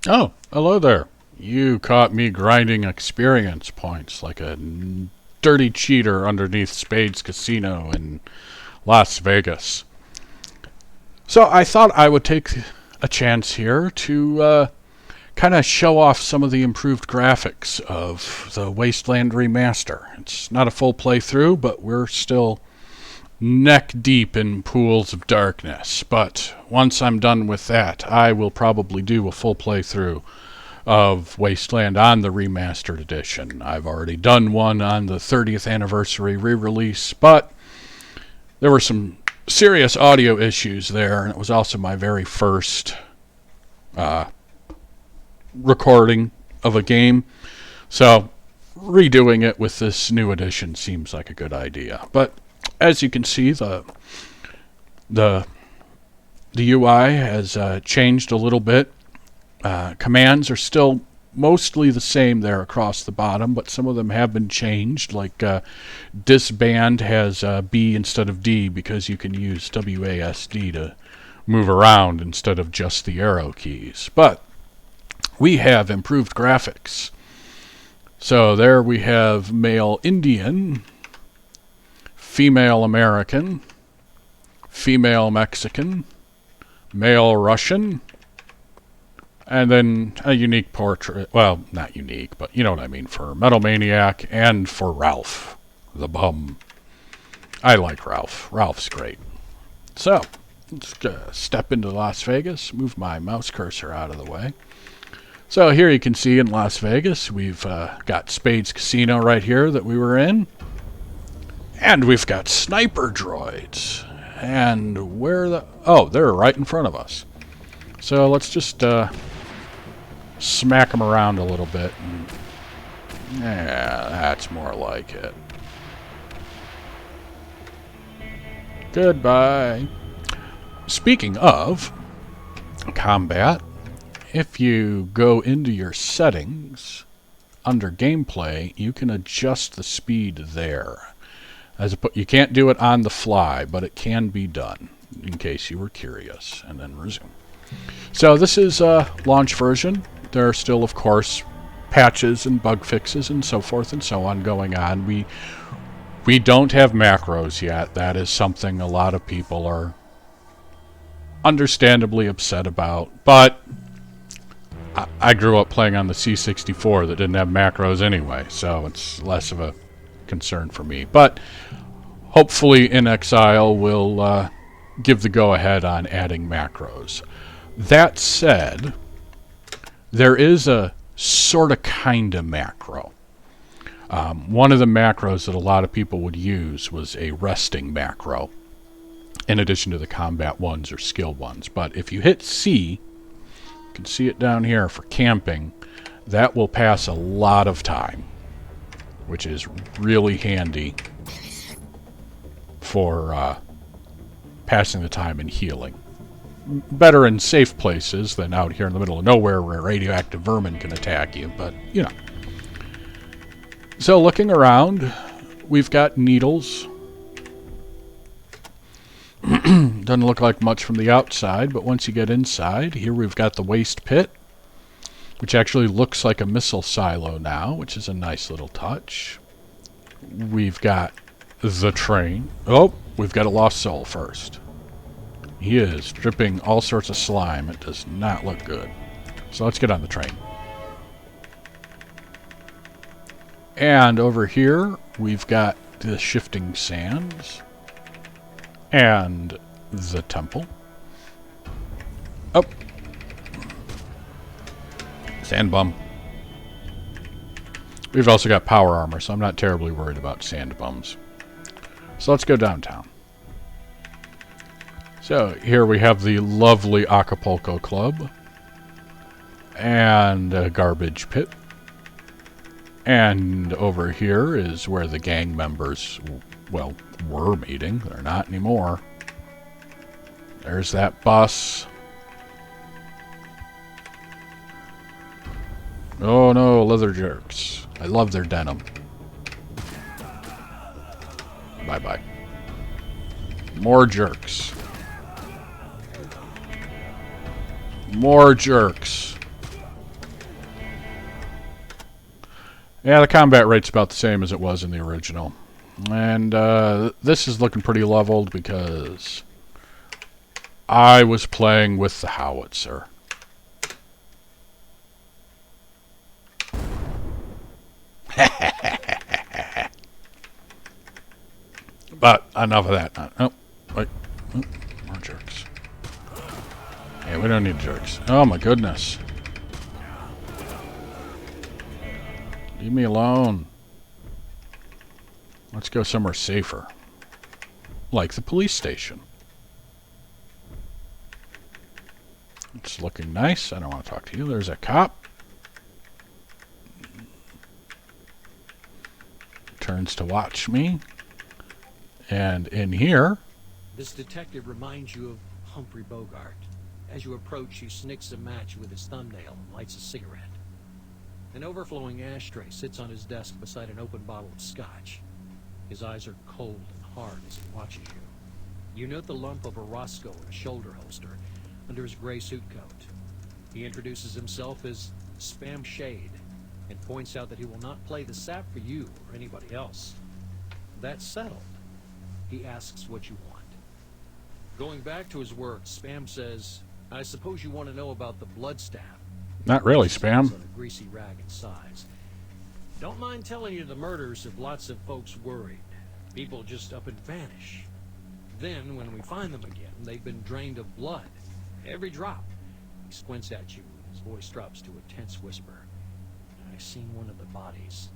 Oh, hello there. You caught me grinding experience points like a dirty cheater underneath Spade's Casino in Las Vegas. So I thought I would take a chance here to kind of show off some of the improved graphics of the Wasteland Remaster. It's not a full playthrough, but we're still neck deep in pools of darkness. But once I'm done with that, I will probably do a full playthrough of Wasteland on the Remastered Edition. I've already done one on the 30th anniversary re-release, but there were some serious audio issues there, and it was also my very first recording of a game. So redoing it with this new edition seems like a good idea. But as you can see, the UI has changed a little bit. Commands are still mostly the same there across the bottom, but some of them have been changed. Like disband has B instead of D because you can use WASD to move around instead of just the arrow keys. But we have improved graphics. So there we have male Indian, female American, female Mexican, male Russian, and then a unique portrait. Well, not unique, but you know what I mean, for Metal Maniac and for Ralph, the bum. I like Ralph. Ralph's great. So, let's step into Las Vegas, move my mouse cursor out of the way. So here you can see in Las Vegas, we've got Spade's Casino right here that we were in. And we've got sniper droids. And where the... Oh, they're right in front of us. So let's just smack them around a little bit. Yeah, that's more like it. Goodbye. Speaking of combat, if you go into your settings under gameplay, you can adjust the speed there. You can't do it on the fly, but it can be done, in case you were curious. And then resume. So this is a launch version. There are still, of course, patches and bug fixes and so forth and so on going on. We don't have macros yet. That is something a lot of people are understandably upset about. But I grew up playing on the C64 that didn't have macros anyway, so it's less of a concern for me. But hopefully In Exile will give the go-ahead on adding macros. That said, there is a sort of kind of macro. One of the macros that a lot of people would use was a resting macro, in addition to the combat ones or skill ones. But if you hit C, you can see it down here for camping, that will pass a lot of time, which is really handy for passing the time and healing. Better in safe places than out here in the middle of nowhere where radioactive vermin can attack you, but you know. So looking around, we've got needles. Doesn't look like much from the outside, but once you get inside, here we've got the waste pit, which actually looks like a missile silo now, which is a nice little touch. We've got the train. Oh, we've got a lost soul first. He is dripping all sorts of slime. It does not look good. So let's get on the train. And over here, we've got the shifting sands and the temple. Oh. Sand bum. We've also got power armor, so I'm not terribly worried about sand bums. So let's go downtown. So here we have the lovely Acapulco Club and a garbage pit. And over here is where the gang members, well, were meeting. They're not anymore. There's that bus. Oh no, leather jerks. I love their denim. Bye-bye. More jerks. More jerks. Yeah, the combat rate's about the same as it was in the original. And this is looking pretty leveled because I was playing with the howitzer. But enough of that. Oh, wait. Oh, more jerks. Yeah, we don't need jerks. Oh my goodness. Leave me alone. Let's go somewhere safer. Like the police station. It's looking nice. I don't want to talk to you. There's a cop. Turns to watch me. And in here... This detective reminds you of Humphrey Bogart. As you approach, he snicks a match with his thumbnail and lights a cigarette. An overflowing ashtray sits on his desk beside an open bottle of scotch. His eyes are cold and hard as he watches you. You note the lump of a Roscoe in a shoulder holster under his gray suit coat. He introduces himself as Spam Shade and points out that he will not play the sap for you or anybody else. That's settled. He asks what you want. Going back to his work, Spam says, I suppose you want to know about the blood staff. Not really, Spam. On a greasy rag and sighs. Don't mind telling you the murders have lots of folks worried. People just up and vanish. Then, when we find them again, they've been drained of blood. Every drop. He squints at you, and his voice drops to a tense whisper. I seen one of the bodies,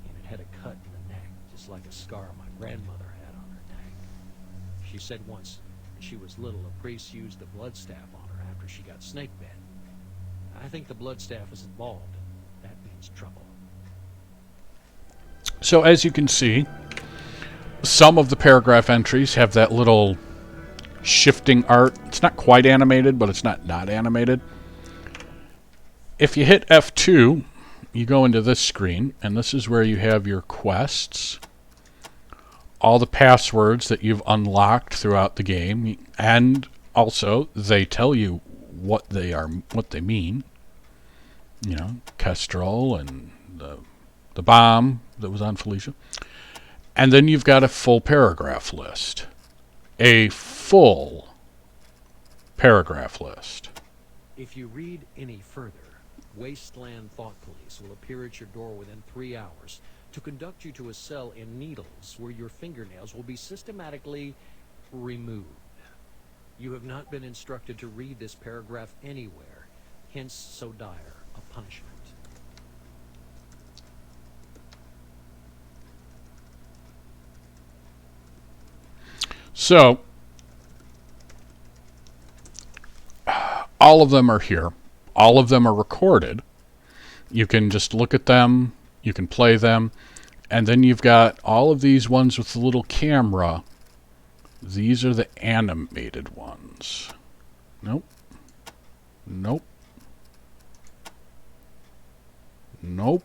and it had a cut in the neck, just like a scar my grandmother had on her neck. She said once, when she was little, a priest used the blood staff on her after she got snake bit. I think the blood staff is involved. That means trouble. So as you can see, some of the paragraph entries have that little shifting art. It's not quite animated, but it's not animated. If you hit F2, you go into this screen, and this is where you have your quests, all the passwords that you've unlocked throughout the game, and also they tell you what they are, what they mean. You know, Kestrel and the bomb that was on Felicia. And then you've got a full paragraph list. A full paragraph list. If you read any further, Wasteland Thought Police will appear at your door within 3 hours to conduct you to a cell in Needles where your fingernails will be systematically removed. You have not been instructed to read this paragraph anywhere, hence so dire a punishment. So, all of them are here. All of them are recorded. You can just look at them, you can play them, and then you've got all of these ones with the little camera. These are the animated ones. Nope. Nope. Nope.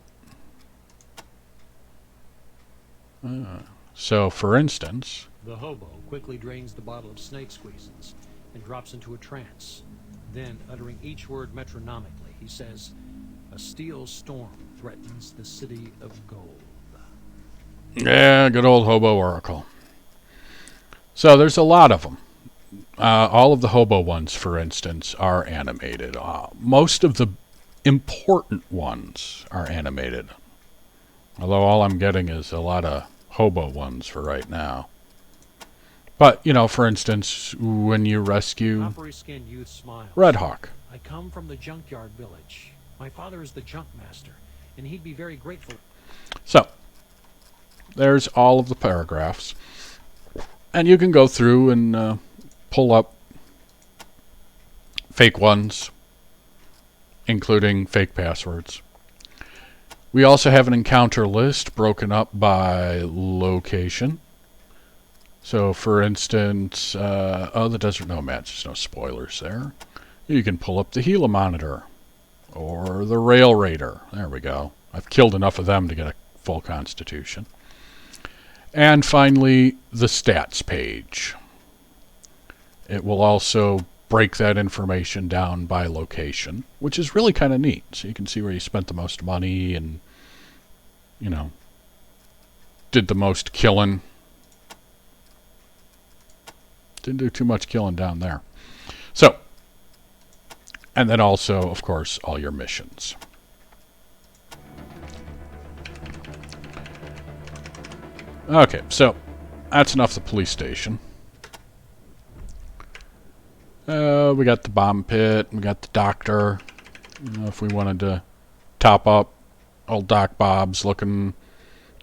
So, for instance... The hobo quickly drains the bottle of snake squeezins and drops into a trance. Then, uttering each word metronomically, he says, a steel storm threatens the city of gold. Yeah, good old hobo oracle. So there's a lot of them. All of the hobo ones, for instance, are animated. Most of the important ones are animated. Although all I'm getting is a lot of hobo ones for right now. But, you know, for instance, when you rescue Coppery-skinned youth smiles. Red Hawk. I come from the junkyard village. My father is the junk master, and he'd be very grateful. So, there's all of the paragraphs. And you can go through and pull up fake ones, including fake passwords. We also have an encounter list broken up by location. So, for instance, the Desert Nomads, there's no spoilers there. You can pull up the Gila Monitor or the Rail Raider. There we go. I've killed enough of them to get a full constitution. And finally, the stats page. It will also break that information down by location, which is really kind of neat. So you can see where you spent the most money and you know, did the most killing. Didn't do too much killing down there. So, and then also, of course, all your missions. Okay, so that's enough of the police station. We got the bomb pit, we got the doctor. If we wanted to top up, old Doc Bob's looking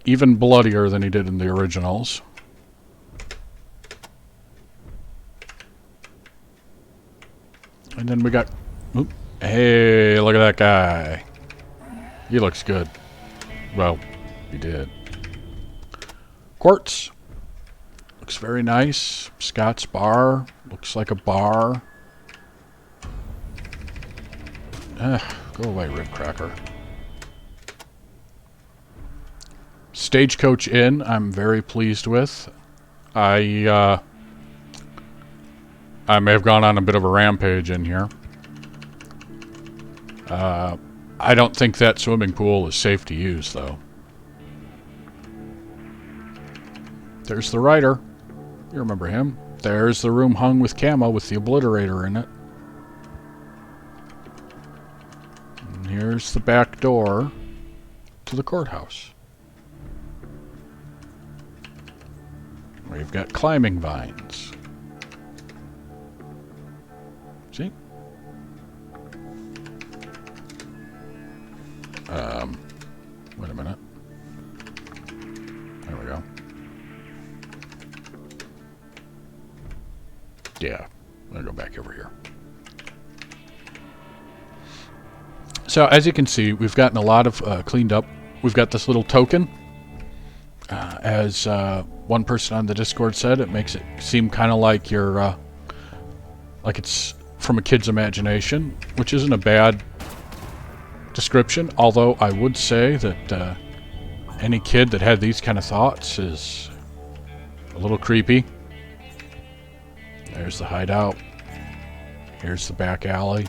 even bloodier than he did in the originals. And then we got... Oop, hey, look at that guy. He looks good. Well, he did. Quartz. Looks very nice. Scott's Bar. Looks like a bar. Go away, Ribcracker. Stagecoach Inn, I'm very pleased with. I may have gone on a bit of a rampage in here. I don't think that swimming pool is safe to use, though. There's the writer. You remember him. There's the room hung with camo with the obliterator in it. And here's the back door to the courthouse. We've got climbing vines. See? Wait a minute. There we go. Yeah, I'm gonna go back over here. So as you can see, we've gotten a lot of cleaned up. We've got this little token. As one person on the Discord said, it makes it seem kind of like you're, like it's from a kid's imagination, which isn't a bad description. Although I would say that any kid that had these kind of thoughts is a little creepy. There's the hideout. Here's the back alley.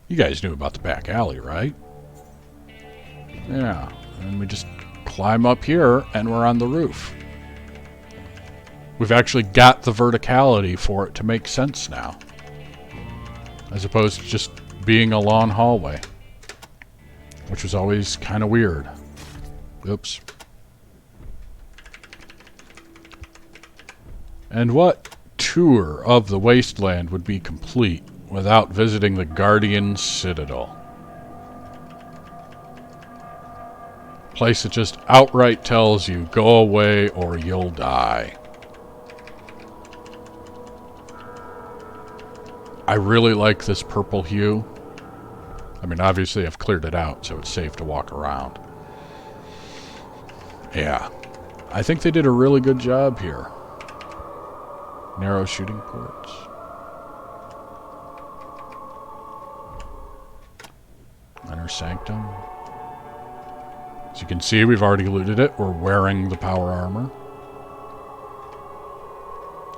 You guys knew about the back alley, right? Yeah, and we just climb up here and we're on the roof. We've actually got the verticality for it to make sense now, as opposed to just being a long hallway, which was always kind of weird. Oops. And what tour of the Wasteland would be complete without visiting the Guardian Citadel? Place that just outright tells you, go away or you'll die. I really like this purple hue. I mean, obviously I've cleared it out, so it's safe to walk around. Yeah. I think they did a really good job here. Narrow shooting ports. Inner sanctum. As you can see, we've already looted it. We're wearing the power armor.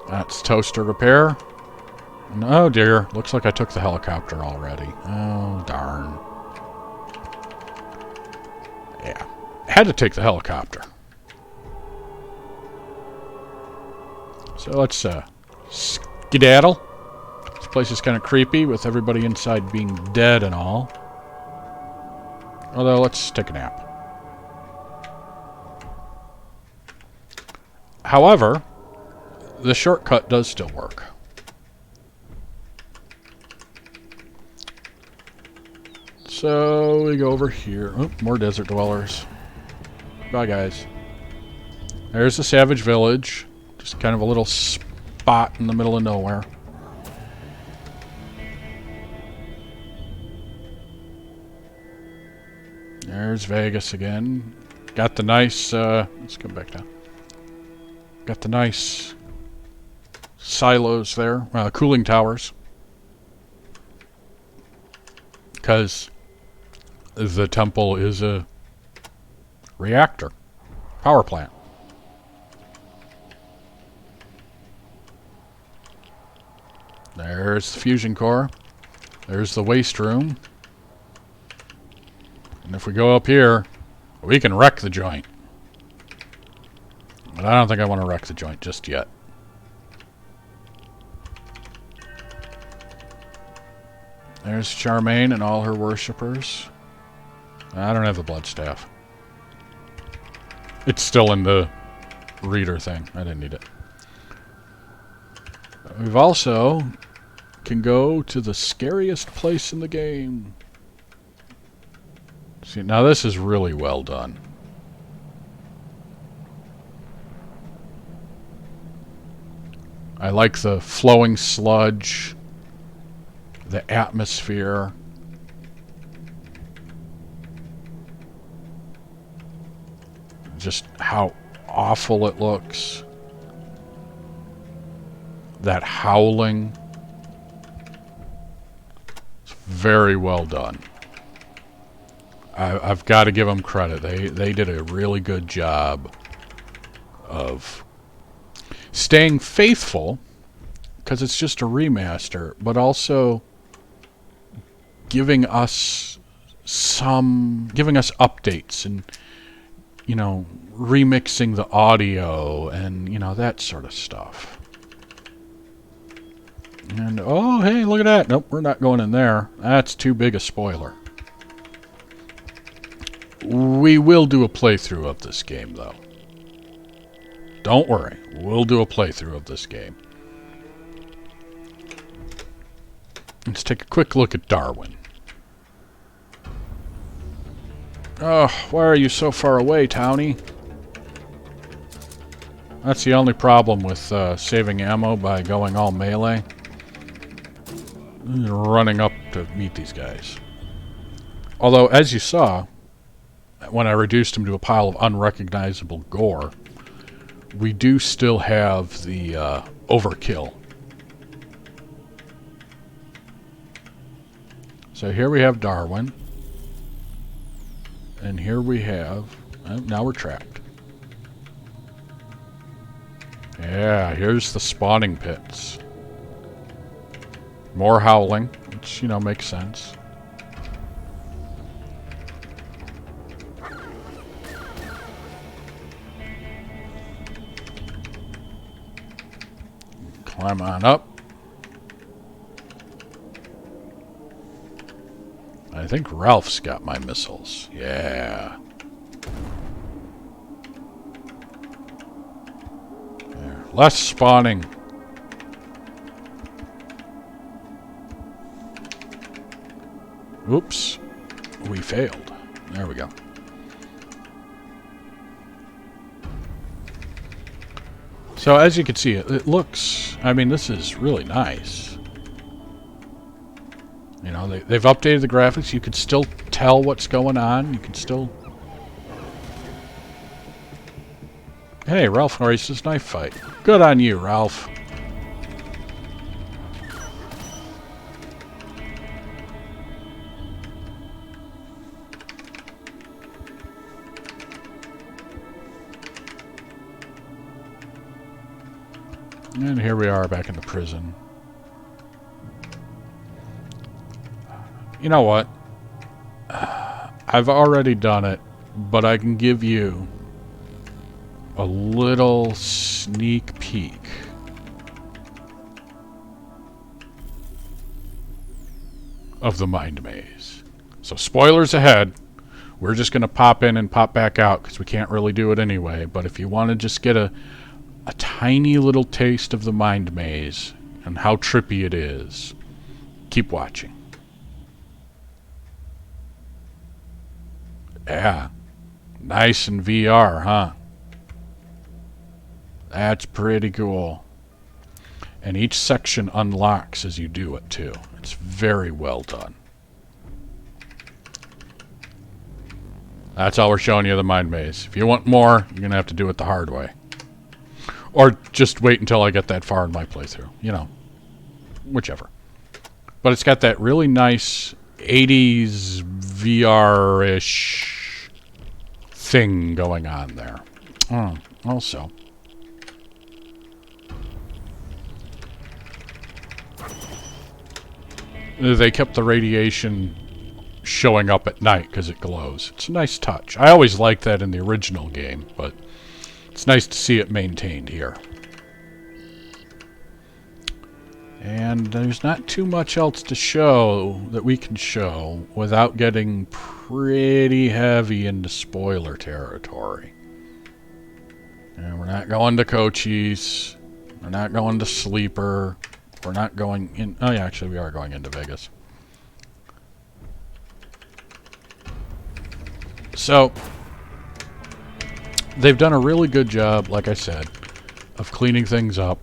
That's toaster repair. And, oh dear, looks like I took the helicopter already. Oh, darn. Yeah, had to take the helicopter. So let's skedaddle. This place is kind of creepy with everybody inside being dead and all. Although, let's take a nap. However, the shortcut does still work. So we go over here. Oh, more desert dwellers. Bye, guys. There's the Savage Village. Just kind of a little spot in the middle of nowhere. There's Vegas again. Got the nice, let's come back down. Got the nice silos there, cooling towers. Because the temple is a reactor, power plant. There's the fusion core. There's the waste room. And if we go up here, We can wreck the joint. But I don't think I want to wreck the joint just yet. There's Charmaine and all her worshippers. I don't have the blood staff. It's still in the reader thing. I didn't need it. We've also can go to the scariest place in the game. See, now this is really well done. I like the flowing sludge, the atmosphere. Just how awful it looks. That howling. It's very well done. I've got to give them credit. They did a really good job of staying faithful, because it's just a remaster, but also giving us updates and, you know, remixing the audio and, you know, that sort of stuff. And, oh, hey, look at that. Nope, we're not going in there. That's too big a spoiler. We will do a playthrough of this game, though. Don't worry. We'll do a playthrough of this game. Let's take a quick look at Darwin. Oh, why are you so far away, Townie? That's the only problem with saving ammo by going all melee. Running up to meet these guys. Although, as you saw, when I reduced him to a pile of unrecognizable gore, we do still have the overkill. So here we have Darwin. And here we have... now we're trapped. Yeah, here's the spawning pits. More howling, which, you know, makes sense. Climb on up. I think Ralph's got my missiles. Yeah. There. Less spawning. Oops. We failed. There we go. So as you can see, it looks... I mean, this is really nice. You know, they've updated the graphics. You can still tell what's going on. You can still... Hey, Ralph races knife fight. Good on you, Ralph. And here we are back in the prison. You know what? I've already done it, but I can give you a little sneak peek. Of the mind maze. So spoilers ahead. We're just going to pop in and pop back out because we can't really do it anyway. But if you want to just get a tiny little taste of the mind maze and how trippy it is, keep watching. Yeah. Nice in VR, huh? That's pretty cool. And each section unlocks as you do it, too. It's very well done. That's all we're showing you of the mind maze. If you want more, you're going to have to do it the hard way. Or just wait until I get that far in my playthrough. You know, whichever. But it's got that really nice 80s VR-ish thing going on there. Also... they kept the radiation showing up at night because it glows. It's a nice touch. I always liked that in the original game, but it's nice to see it maintained here. And there's not too much else to show that we can show without getting pretty heavy into spoiler territory. And we're not going to Cochise. We're not going to Sleeper. We're not going in... Oh, yeah, actually, we are going into Vegas. So, they've done a really good job, like I said, of cleaning things up.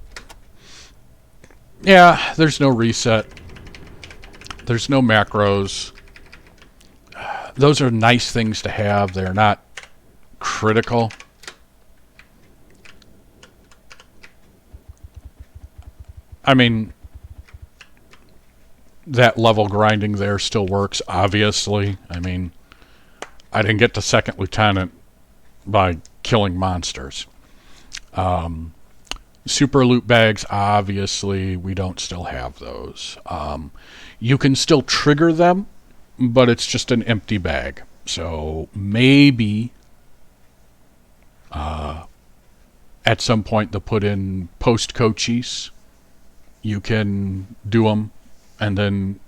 Yeah, there's no reset. There's no macros. Those are nice things to have. They're not critical. I mean, that level grinding there still works, obviously. I mean, I didn't get to second lieutenant by killing monsters. Super loot bags, obviously, we don't still have those. You can still trigger them, but it's just an empty bag. So maybe at some point they'll put in post-Cochise. You can do them and then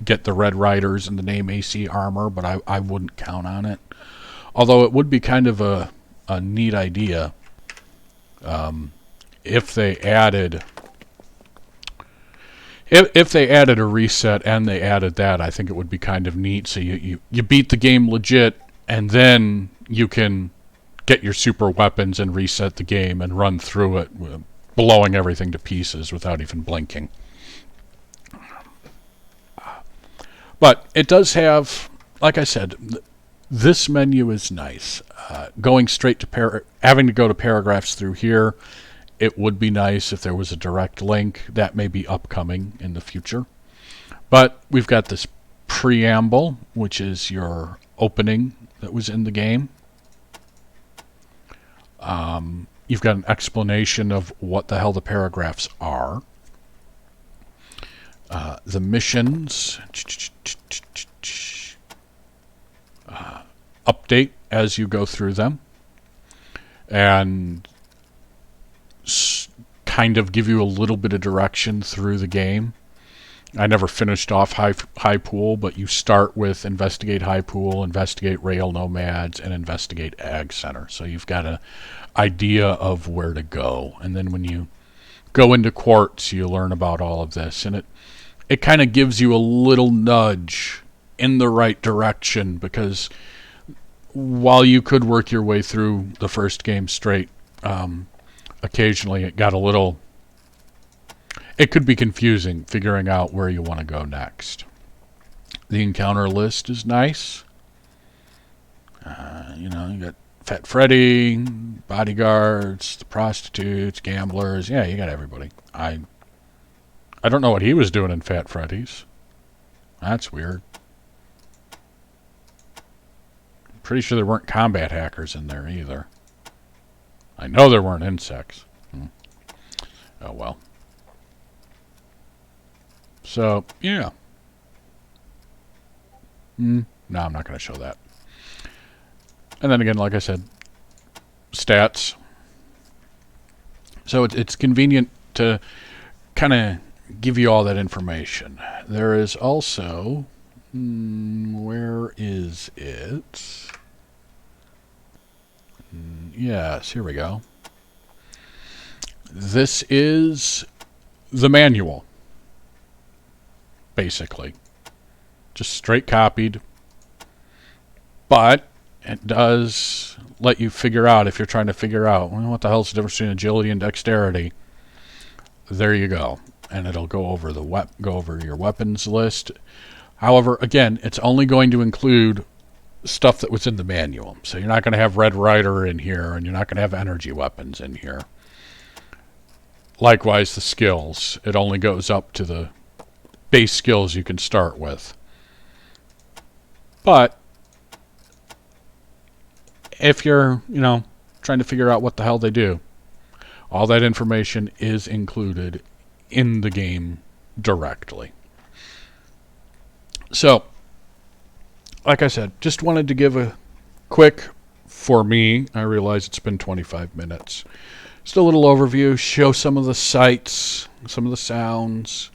get the Red Riders and the name AC armor, but I wouldn't count on it. Although it would be kind of a neat idea if they added a reset and they added that. I think it would be kind of neat. So you beat the game legit, and then you can get your super weapons and reset the game and run through it, blowing everything to pieces without even blinking. But it does have, like I said, this menu is nice. Going straight to having to go to paragraphs through here, it would be nice if there was a direct link. That may be upcoming in the future. But we've got this preamble, which is your opening that was in the game. You've got an explanation of what the hell the paragraphs are. The missions update as you go through them, and kind of give you a little bit of direction through the game. I never finished off High Pool, but you start with investigate High Pool, investigate Rail Nomads, and investigate Ag Center. So you've got an idea of where to go. And then when you go into Quartz, you learn about all of this. And it kind of gives you a little nudge in the right direction, because while you could work your way through the first game straight, occasionally it got a little... It could be confusing figuring out where you want to go next. The encounter list is nice. You got Fat Freddy, bodyguards, the prostitutes, gamblers. Yeah, you got everybody. I don't know what he was doing in Fat Freddy's. That's weird. Pretty sure there weren't combat hackers in there either. I know there weren't insects. Oh well. So, yeah. No, I'm not going to show that. And then again, like I said, stats. So it's convenient to kind of give you all that information. There is also... where is it? Yes, here we go. This is the manual. Basically. Just straight copied. But it does let you figure out, if you're trying to figure out, well, what the hell's the difference between agility and dexterity? There you go. And it'll go over your weapons list. However, again, it's only going to include stuff that was in the manual. So you're not going to have Red Rider in here, and you're not going to have energy weapons in here. Likewise, the skills. It only goes up to the base skills you can start with. But if you're, trying to figure out what the hell they do, all that information is included in the game directly. So, like I said, just wanted to give a quick, for me, I realize it's been 25 minutes, just a little overview, show some of the sights, some of the sounds,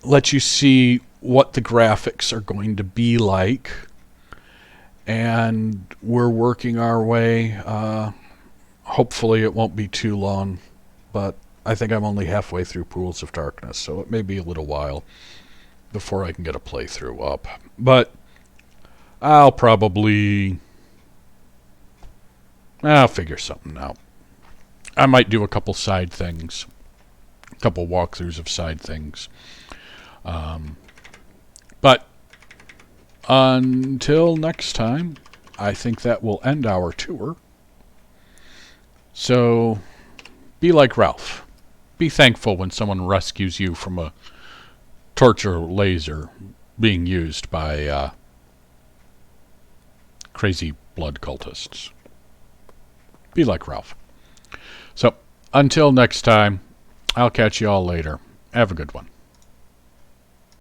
let you see what the graphics are going to be like. And we're working our way. Hopefully it won't be too long, but I think I'm only halfway through Pools of Darkness, so it may be a little while before I can get a playthrough up. But I'll figure something out. I might do a couple side things, a couple walkthroughs of side things. But until next time, I think that will end our tour. So, be like Ralph. Be thankful when someone rescues you from a torture laser being used by crazy blood cultists. Be like Ralph. So, until next time, I'll catch you all later. Have a good one.